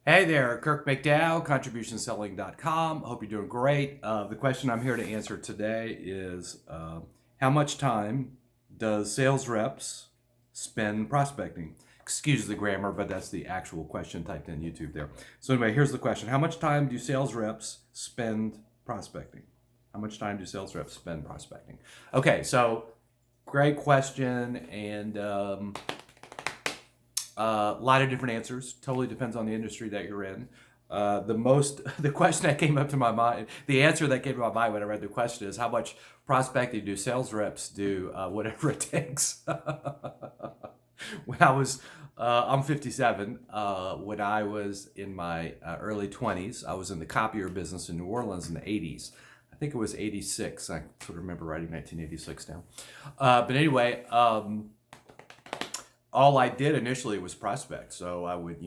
Hey there, Kirk McDowell, contributionselling.com. Hope you're doing great. The question I'm here to answer today is how much time does sales reps spend prospecting? Excuse the grammar, but that's the actual question typed in YouTube there. So anyway, here's the question. How much time do sales reps spend prospecting? How much time do sales reps spend prospecting? Okay, so great question, and a lot of different answers. Totally depends on the industry that you're in. The question that came up to my mind, the answer that came to my mind when I read the question is how much prospecting do sales reps do, whatever it takes. When I was, I'm 57. When I was in my early 20s, I was in the copier business in New Orleans in the 80s. I think it was 86. I sort of remember writing 1986 down. But anyway, all I did initially was prospect. So I would,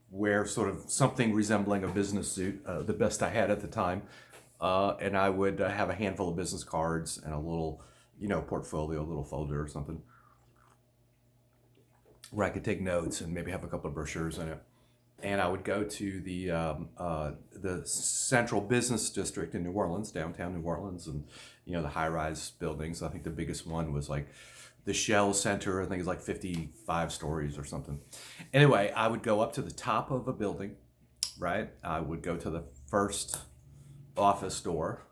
wear sort of something resembling a business suit, the best I had at the time. And I would have a handful of business cards and a little, portfolio, a little folder or something where I could take notes and maybe have a couple of brochures in it. And I would go to the central business district in New Orleans, downtown New Orleans, and the high-rise buildings. I think the biggest one was like the Shell Center. I think it's like 55 stories or something. Anyway, I would go up to the top of a building, right? I would go to the first office door,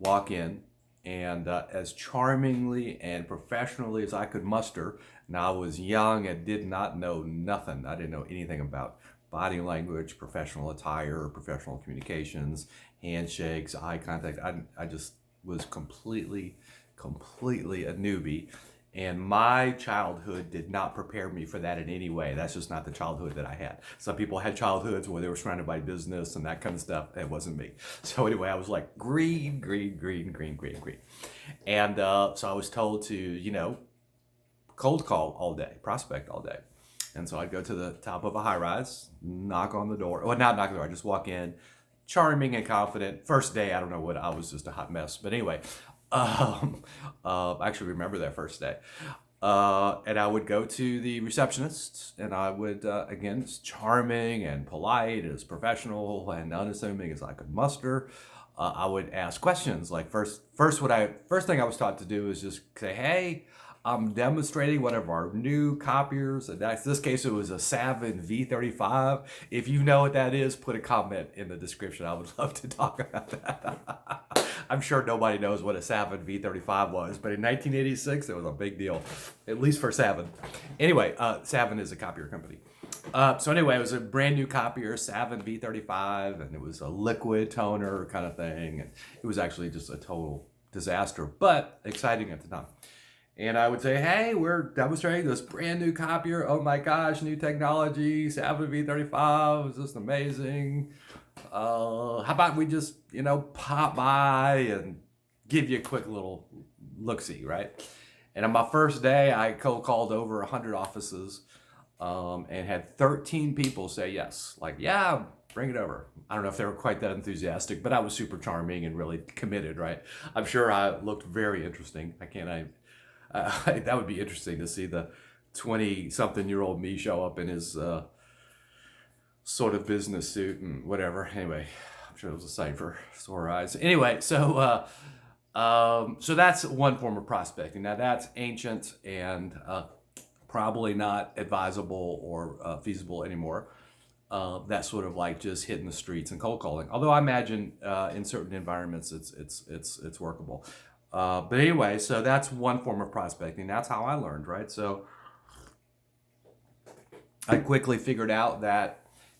walk in, and as charmingly and professionally as I could muster, and I was young and did not know nothing. I didn't know anything about body language, professional attire, professional communications, handshakes, eye contact. I just was completely a newbie. And my childhood did not prepare me for that in any way. That's just not the childhood that I had. Some people had childhoods where they were surrounded by business and that kind of stuff. It wasn't me. So anyway, I was like green. And so I was told to, cold call all day, prospect all day. And so I'd go to the top of a high rise, knock on the door. Well, not knock on the door. I just walk in, charming and confident. First day, I don't know what, I was just a hot mess. But anyway, I actually remember that first day. And I would go to the receptionist, and I would, again, as charming and polite, as professional and unassuming as I could muster. I would ask questions. Like first thing I was taught to do is just say, "Hey, I'm demonstrating one of our new copiers." In this case, it was a Savin V35. If you know what that is, put a comment in the description. I would love to talk about that. I'm sure nobody knows what a Savin V35 was, but in 1986, it was a big deal, at least for Savin. Anyway, Savin is a copier company. So anyway, it was a brand new copier, Savin V35, and it was a liquid toner kind of thing. And it was actually just a total disaster, but exciting at the time. And I would say, "Hey, we're demonstrating this brand new copier. Oh my gosh, new technology, Savin V35, is just amazing. How about we just, pop by and give you a quick little look-see," right? And on my first day, I cold called over 100 offices and had 13 people say yes. Like, "Yeah, bring it over." I don't know if they were quite that enthusiastic, but I was super charming and really committed, right? I'm sure I looked very interesting. That would be interesting to see the 20-something-year-old me show up in his sort of business suit and whatever. Anyway, I'm sure it was a sight for sore eyes. Anyway, so that's one form of prospecting. Now that's ancient and probably not advisable or feasible anymore. That sort of like just hitting the streets and cold calling. Although I imagine in certain environments it's workable. But anyway, so that's one form of prospecting. That's how I learned, right? So I quickly figured out that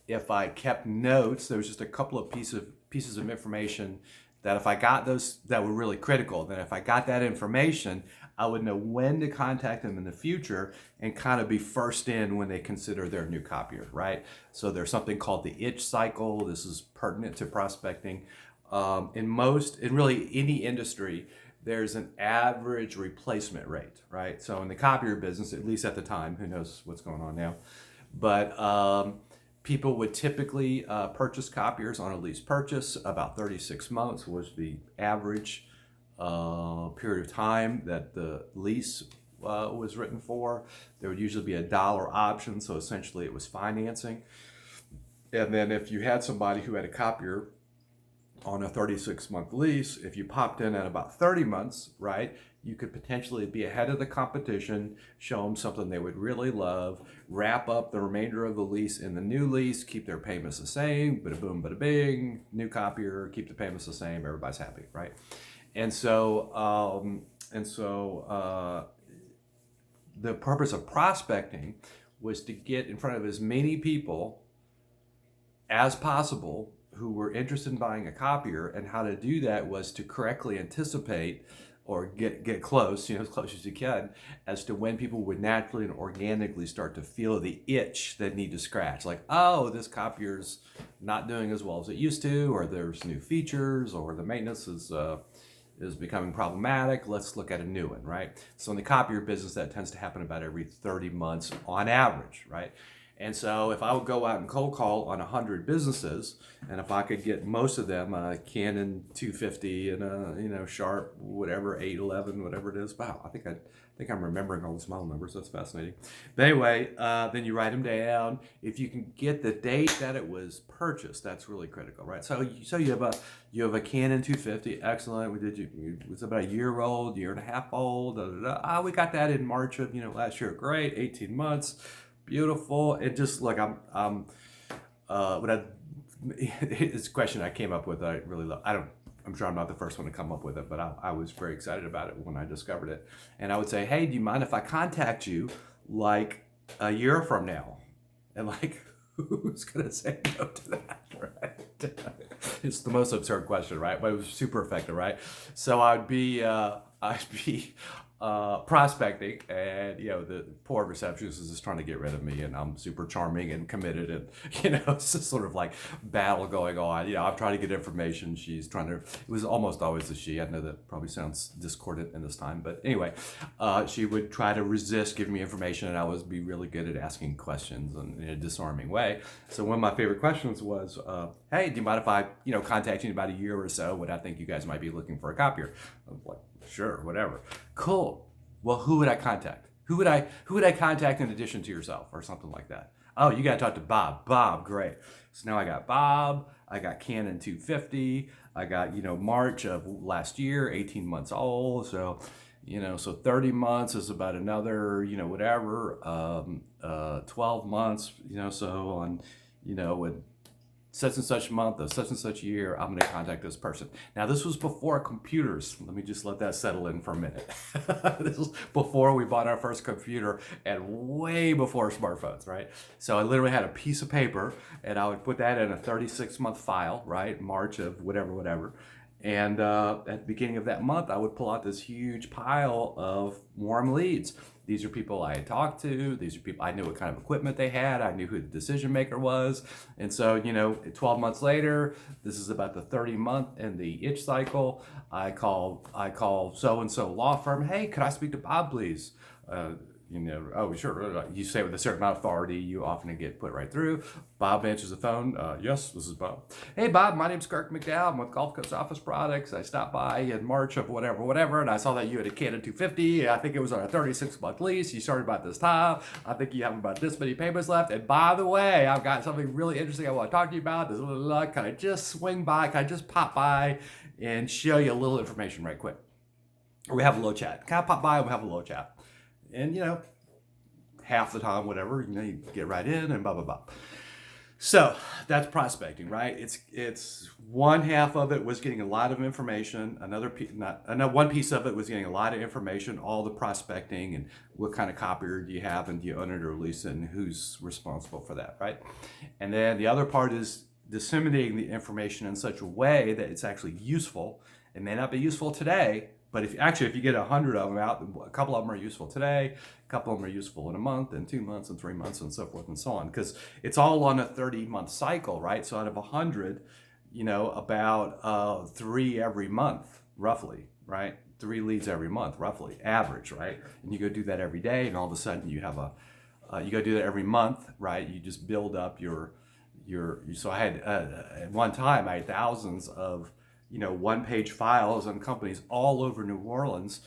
if I kept notes, there was just a couple of pieces of information that if I got those that were really critical, then if I got that information, I would know when to contact them in the future and kind of be first in when they consider their new copier, right? So there's something called the itch cycle. This is pertinent to prospecting. In really any industry, there's an average replacement rate, right? So in the copier business, at least at the time, who knows what's going on now, but people would typically purchase copiers on a lease purchase. About 36 months was the average period of time that the lease was written for. There would usually be a dollar option, so essentially it was financing. And then if you had somebody who had a copier on a 36-month lease, if you popped in at about 30 months, right, you could potentially be ahead of the competition, show them something they would really love, wrap up the remainder of the lease in the new lease, keep their payments the same, bada boom, bada bing, new copier, keep the payments the same, everybody's happy, right? And so the purpose of prospecting was to get in front of as many people as possible who were interested in buying a copier, and how to do that was to correctly anticipate or get close, as close as you can, as to when people would naturally and organically start to feel the itch that need to scratch. Like, oh, this copier's not doing as well as it used to, or there's new features, or the maintenance is becoming problematic. Let's look at a new one, right? So in the copier business, that tends to happen about every 30 months on average, right? And so if I would go out and cold call on 100 businesses, and if I could get most of them a Canon 250 and a Sharp whatever 811 whatever it is, wow, I think I'm remembering all the model numbers. That's fascinating. But anyway, then you write them down. If you can get the date that it was purchased, that's really critical, right? So you have a Canon 250, excellent. It was about a year old, year and a half old. We got that in March of last year. Great, 18 months. Beautiful. It just like it's a question I came up with. I really love. I'm sure I'm not the first one to come up with it, but I was very excited about it when I discovered it. And I would say, hey, do you mind if I contact you like a year from now? And like, who's gonna say no to that, right? It's the most absurd question, right? But it was super effective, right? So I'd be prospecting, and the poor receptionist is just trying to get rid of me, and I'm super charming and committed, and it's just sort of like battle going on. I'm trying to get information, she's trying to. It was almost always a she. I know that probably sounds discordant in this time, but anyway, she would try to resist giving me information, and I would be really good at asking questions in a disarming way. So one of my favorite questions was, hey, do you mind if I contact you in about a year or so when I think you guys might be looking for a copier? I'm like, sure, whatever. Cool. Well, who would I contact? Who would I contact in addition to yourself, or something like that? Oh, you got to talk to Bob. Bob, great. So now I got Bob. I got Canon 250. I got March of last year, 18 months old. So 30 months is about another 12 months. So on with such and such month of such and such year, I'm going to contact this person. Now, this was before computers. Let me just let that settle in for a minute. This was before we bought our first computer, and way before smartphones, right? So I literally had a piece of paper, and I would put that in a 36-month file, right? March of whatever. And at the beginning of that month, I would pull out this huge pile of warm leads. These are people I had talked to. These are people I knew what kind of equipment they had. I knew who the decision maker was. And so, 12 months later, this is about the 30-month in the itch cycle. I call so-and-so law firm. Hey, could I speak to Bob, please? Oh, sure. You say with a certain amount of authority, you often get put right through. Bob answers the phone. Yes, this is Bob. Hey, Bob, my name's Kirk McDowell. I'm with Gulf Coast Office Products. I stopped by in March of whatever, and I saw that you had a Canon 250. I think it was on a 36-month lease. You started about this time. I think you have about this many payments left. And by the way, I've got something really interesting I want to talk to you about. Can I just swing by? Can I just pop by and show you a little information right quick? Or we have a little chat. Can I pop by and we have a little chat? And half the time, whatever, you get right in and blah blah blah. So that's prospecting, right? It's one half of it was getting a lot of information. One piece of it was getting a lot of information, all the prospecting and what kind of copier do you have, and do you own it or lease it, and who's responsible for that, right? And then the other part is disseminating the information in such a way that it's actually useful. It may not be useful today, but if you get 100 of them out, a couple of them are useful today, a couple of them are useful in a month, and 2 months, and 3 months, and so forth and so on. Because it's all on a 30-month cycle, right? So out of 100, about 3 every month, roughly, right? 3 leads every month, roughly, average, right? And you go do that every day, and all of a sudden you have you go do that every month, right? You just build up so I had, at one time, I had thousands of one-page files on companies all over New Orleans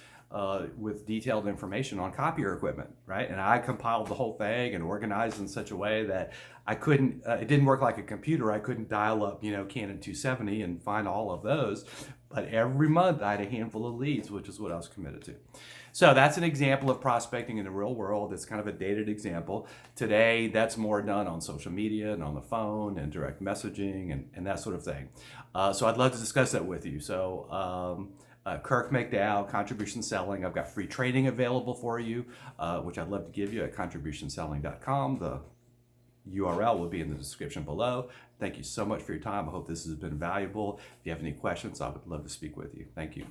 with detailed information on copier equipment, right? And I compiled the whole thing and organized in such a way that I couldn't, it didn't work like a computer. I couldn't dial up, Canon 270 and find all of those. But every month I had a handful of leads, which is what I was committed to. So that's an example of prospecting in the real world. It's kind of a dated example. Today, that's more done on social media and on the phone and direct messaging and that sort of thing. So I'd love to discuss that with you. So Kirk McDowell, Contribution Selling. I've got free training available for you, which I'd love to give you at contributionselling.com. The URL will be in the description below. Thank you so much for your time. I hope this has been valuable. If you have any questions, I would love to speak with you. Thank you.